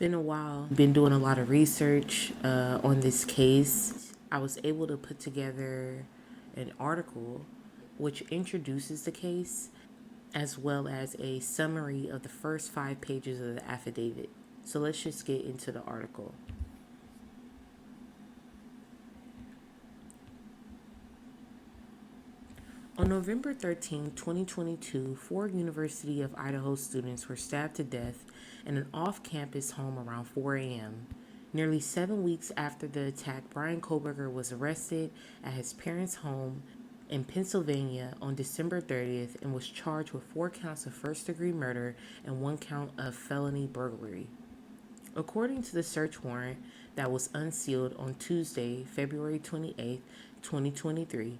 been a while. Been doing a lot of research on this case. I was able to put together an article which introduces the case as well as a summary of the first 5 pages of the affidavit. So let's just get into the article. On November 13, 2022, 4 University of Idaho students were stabbed to death in an off-campus home around 4 a.m. Nearly 7 weeks after the attack, Bryan Kohberger was arrested at his parents' home in Pennsylvania on December 30th and was charged with 4 counts of first-degree murder and 1 count of felony burglary. According to the search warrant that was unsealed on Tuesday, February 28, 2023,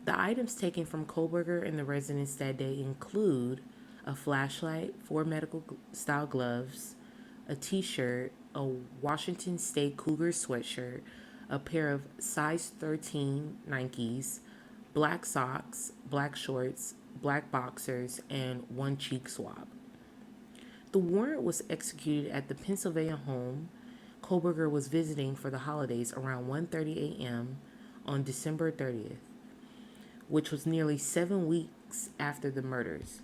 the items taken from Kohberger and the residence that day include a flashlight, 4 medical-style gloves, a t-shirt, a Washington State Cougars sweatshirt, a pair of size 13 Nikes, black socks, black shorts, black boxers, and 1 cheek swab. The warrant was executed at the Pennsylvania home Kohberger was visiting for the holidays around 1:30 a.m. on December 30th, which was nearly 7 weeks after the murders.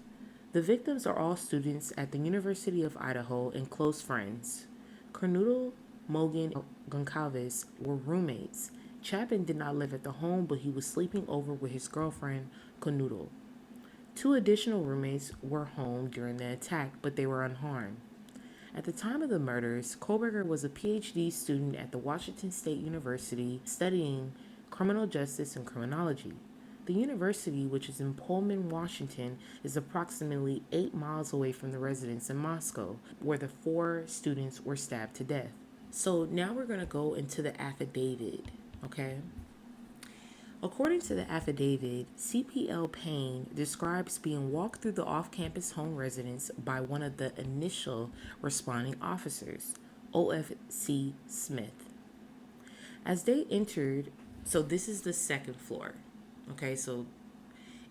The victims are all students at the University of Idaho and close friends. Cornudo, Mogan, and Goncalves were roommates. Chapin did not live at the home, but he was sleeping over with his girlfriend, Cornudo. 2 additional roommates were home during the attack, but they were unharmed. At the time of the murders, Kohberger was a PhD student at the Washington State University studying criminal justice and criminology. The university, which is in Pullman, Washington, is approximately 8 miles away from the residence in Moscow, where the 4 students were stabbed to death. So now we're going to go into the affidavit, okay? According to the affidavit, CPL Payne describes being walked through the off-campus home residence by one of the initial responding officers, OFC Smith. As they entered, so this is the second floor, okay? So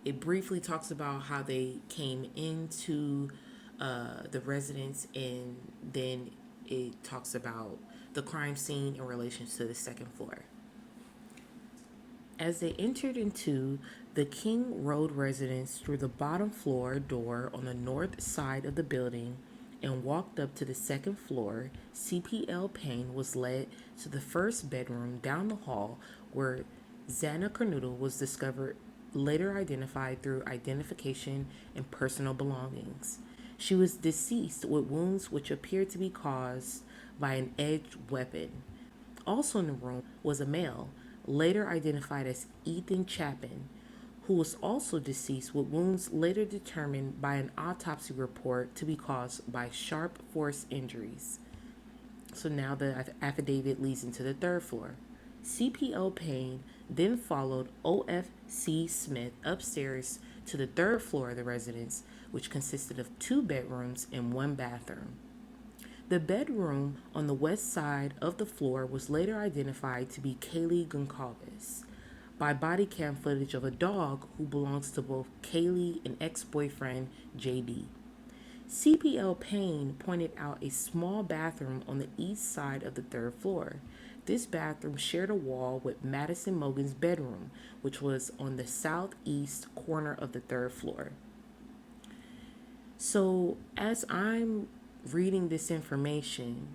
it briefly talks about how they came into the residence, and then it talks about the crime scene in relation to the second floor. As they entered into the King Road residence through the bottom floor door on the north side of the building and walked up to the second floor, CPL Payne was led to the first bedroom down the hall where Xana Cornudo was discovered, later identified through identification and personal belongings. She was deceased with wounds which appeared to be caused by an edged weapon. Also in the room was a male, later identified as Ethan Chapin, who was also deceased with wounds later determined by an autopsy report to be caused by sharp force injuries. So now the affidavit leads into the third floor. CPL Payne then followed OFC Smith upstairs to the third floor of the residence, which consisted of 2 bedrooms and 1 bathroom. The bedroom on the west side of the floor was later identified to be Kaylee Goncalves by body cam footage of a dog who belongs to both Kaylee and ex-boyfriend JD. CPL Payne pointed out a small bathroom on the east side of the third floor. This bathroom shared a wall with Madison Mogan's bedroom, which was on the southeast corner of the third floor. So as I'm reading this information,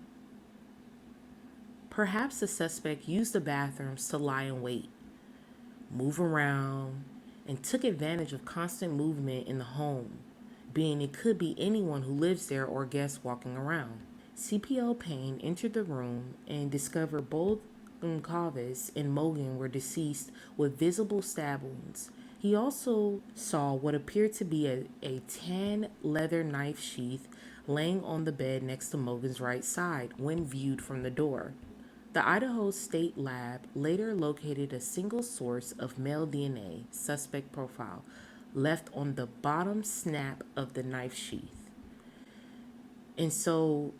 perhaps the suspect used the bathrooms to lie in wait, move around, and took advantage of constant movement in the home, being it could be anyone who lives there or guests walking around. CPL Payne entered the room and discovered both Goncalves and Mogan were deceased with visible stab wounds. He also saw what appeared to be a tan leather knife sheath laying on the bed next to Mogan's right side when viewed from the door. The Idaho State Lab later located a single source of male DNA suspect profile left on the bottom snap of the knife sheath. And so,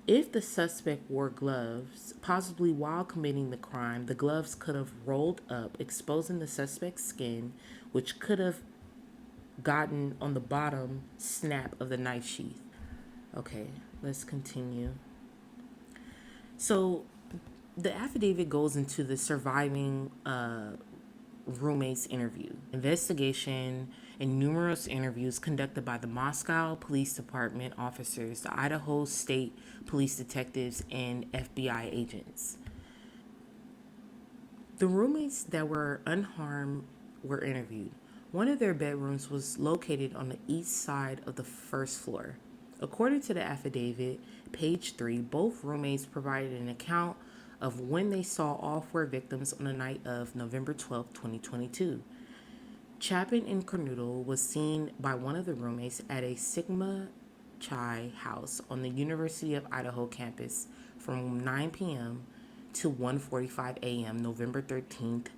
if the suspect wore gloves, possibly while committing the crime, the gloves could have rolled up, exposing the suspect's skin, which could have gotten on the bottom snap of the knife sheath. Okay, let's continue. So the affidavit goes into the surviving roommate's interview, investigation, and numerous interviews conducted by the Moscow Police Department officers, the Idaho State Police detectives, and FBI agents. The roommates that were unharmed were interviewed. One of their bedrooms was located on the east side of the first floor. According to the affidavit, page 3, both roommates provided an account of when they saw all four victims on the night of November 12, 2022. Chapin and Cornudo was seen by one of the roommates at a Sigma Chi house on the University of Idaho campus from 9 p.m. to 1:45 a.m. November 13th,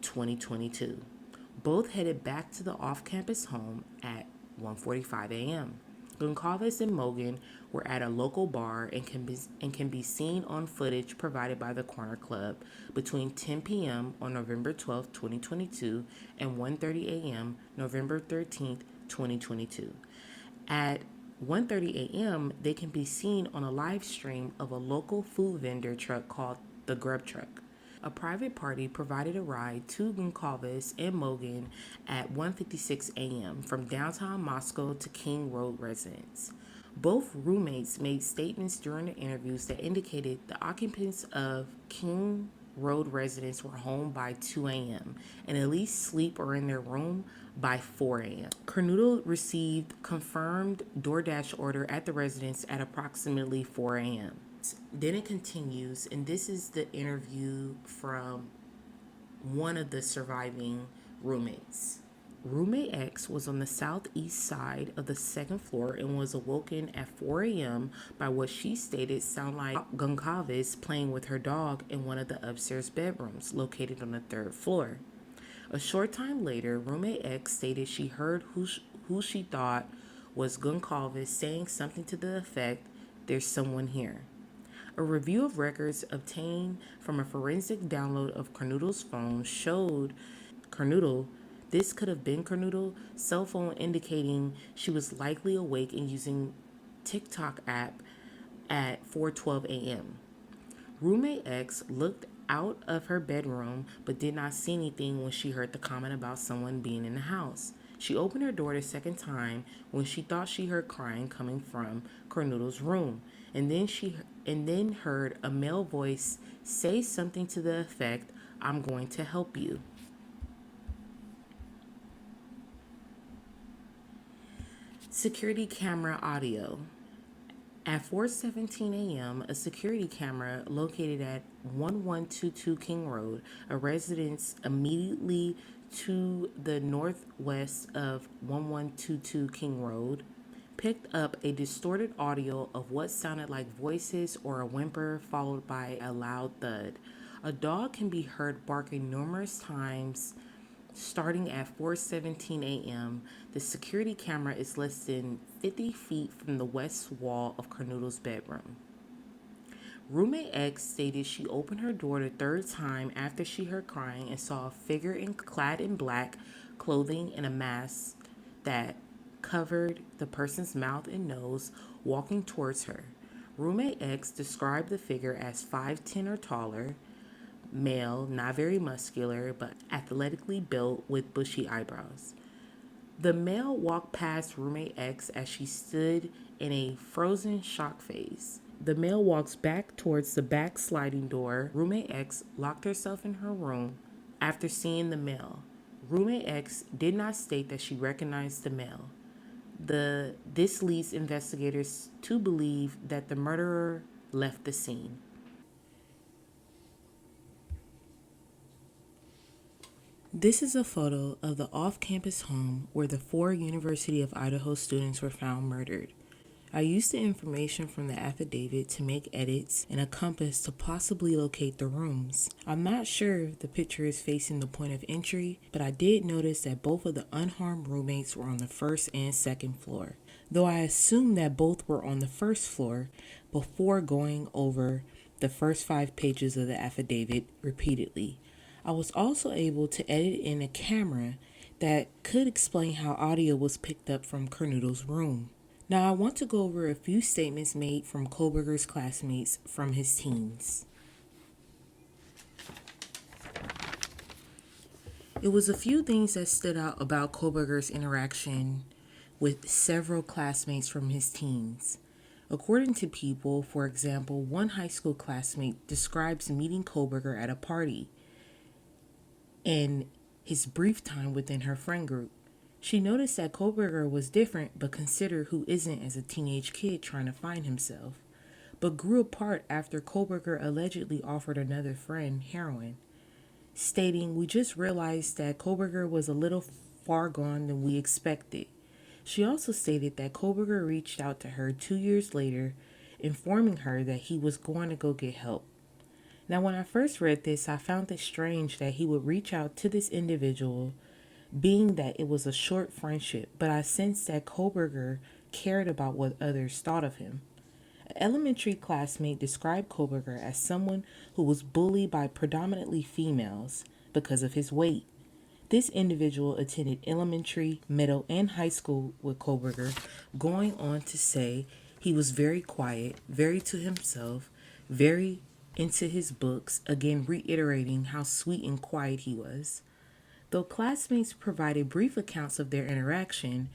2022. Both headed back to the off-campus home at 1:45 a.m. Goncalves and Mogan were at a local bar and can be seen on footage provided by the Corner Club between 10 p.m. on November 12, 2022 and 1:30 a.m. November 13th, 2022. At 1:30 a.m., they can be seen on a live stream of a local food vendor truck called the Grub Truck. A private party provided a ride to Goncalves and Mogan at 1:56 a.m. from downtown Moscow to King Road residence. Both roommates made statements during the interviews that indicated the occupants of King Road residents were home by 2 a.m. and at least sleep or in their room by 4 a.m. Cornudo received confirmed DoorDash order at the residence at approximately 4 a.m. Then it continues, and this is the interview from one of the surviving roommates. Roommate X was on the southeast side of the second floor and was awoken at 4 a.m. by what she stated sounded like Goncalves playing with her dog in one of the upstairs bedrooms located on the third floor. A short time later, roommate X stated she heard who she thought was Goncalves saying something to the effect, "There's someone here." A review of records obtained from a forensic download of Cornudo's phone showed Cornudo, this could have been Cornudo's cell phone, indicating she was likely awake and using TikTok app at 4:12 a.m. Roommate X looked out of her bedroom but did not see anything when she heard the comment about someone being in the house. She opened her door the second time when she thought she heard crying coming from Cornudo's room, and then heard a male voice say something to the effect, "I'm going to help you." Security camera audio. At 4:17 a.m., a security camera located at 1122 King Road, a residence immediately to the northwest of 1122 King Road, picked up a distorted audio of what sounded like voices or a whimper followed by a loud thud. A dog can be heard barking numerous times. Starting at 4:17 a.m., the security camera is less than 50 feet from the west wall of Cornudo's bedroom. Roommate X stated she opened her door the third time after she heard crying and saw a figure clad in black clothing and a mask that covered the person's mouth and nose walking towards her. Roommate X described the figure as 5'10" or taller, male, not very muscular, but athletically built with bushy eyebrows. The male walked past roommate X as she stood in a frozen shock phase. The male walks back towards the back sliding door. Roommate X locked herself in her room after seeing the male. Roommate X did not state that she recognized the male. This leads investigators to believe that the murderer left the scene. This is a photo of the off-campus home where the four University of Idaho students were found murdered. I used the information from the affidavit to make edits and a compass to possibly locate the rooms. I'm not sure if the picture is facing the point of entry, but I did notice that both of the unharmed roommates were on the first and second floor, though I assumed that both were on the first floor before going over the first 5 pages of the affidavit repeatedly. I was also able to edit in a camera that could explain how audio was picked up from Cornudo's room. Now, I want to go over a few statements made from Kohberger's classmates from his teens. It was a few things that stood out about Kohberger's interaction with several classmates from his teens. According to People, for example, one high school classmate describes meeting Kohberger at a party and his brief time within her friend group. She noticed that Kohberger was different but considered who isn't as a teenage kid trying to find himself, but grew apart after Kohberger allegedly offered another friend heroin, stating, "We just realized that Kohberger was a little far gone than we expected." She also stated that Kohberger reached out to her 2 years later, informing her that he was going to go get help. Now, when I first read this, I found it strange that he would reach out to this individual, being that it was a short friendship, but I sensed that Kohberger cared about what others thought of him. An elementary classmate described Kohberger as someone who was bullied by predominantly females because of his weight. This individual attended elementary, middle, and high school with Kohberger, going on to say he was very quiet, very to himself, very into his books, again reiterating how sweet and quiet he was. Though classmates provided brief accounts of their interaction,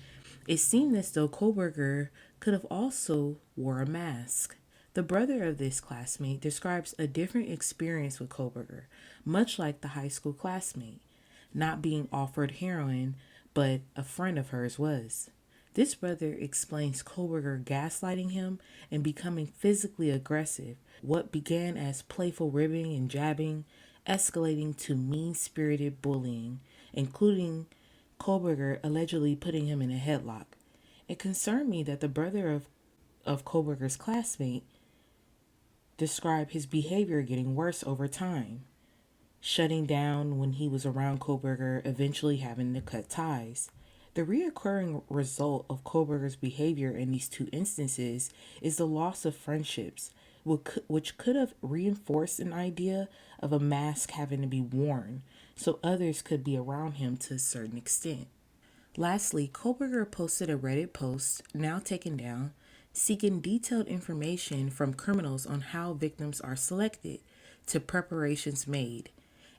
it seemed as though Kohberger could have also wore a mask. The brother of this classmate describes a different experience with Kohberger, much like the high school classmate, not being offered heroin, but a friend of hers was. This brother explains Kohberger gaslighting him and becoming physically aggressive, what began as playful ribbing and jabbing, escalating to mean-spirited bullying, including Kohberger allegedly putting him in a headlock. It concerned me that the brother of Kohberger's classmate described his behavior getting worse over time, shutting down when he was around Kohberger, eventually having to cut ties. The reoccurring result of Kohberger's behavior in these two instances is the loss of friendships, which could have reinforced an idea of a mask having to be worn so others could be around him to a certain extent. Lastly, Kohberger posted a Reddit post, now taken down, seeking detailed information from criminals on how victims are selected, to preparations made,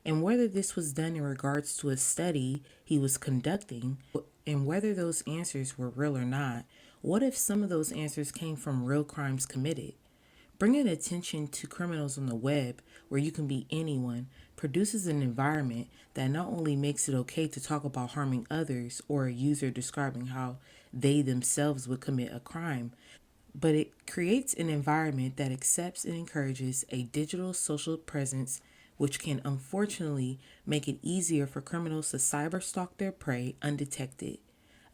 and whether this was done in regards to a study he was conducting, and whether those answers were real or not. What if some of those answers came from real crimes committed? Bringing attention to criminals on the web, where you can be anyone, produces an environment that not only makes it okay to talk about harming others or a user describing how they themselves would commit a crime, but it creates an environment that accepts and encourages a digital social presence, which can unfortunately make it easier for criminals to cyberstalk their prey undetected.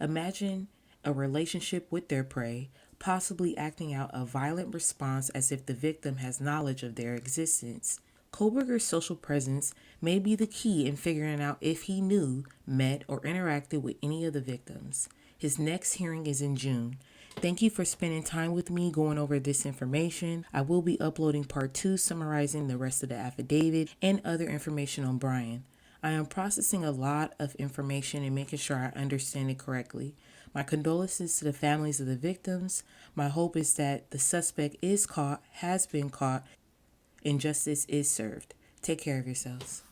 Imagine a relationship with their prey, possibly acting out a violent response as if the victim has knowledge of their existence. Kohberger's social presence may be the key in figuring out if he knew, met, or interacted with any of the victims. His next hearing is in June. Thank you for spending time with me going over this information. I will be uploading part 2 summarizing the rest of the affidavit and other information on Bryan. I am processing a lot of information and making sure I understand it correctly. My condolences to the families of the victims. My hope is that the suspect is caught, has been caught, and justice is served. Take care of yourselves.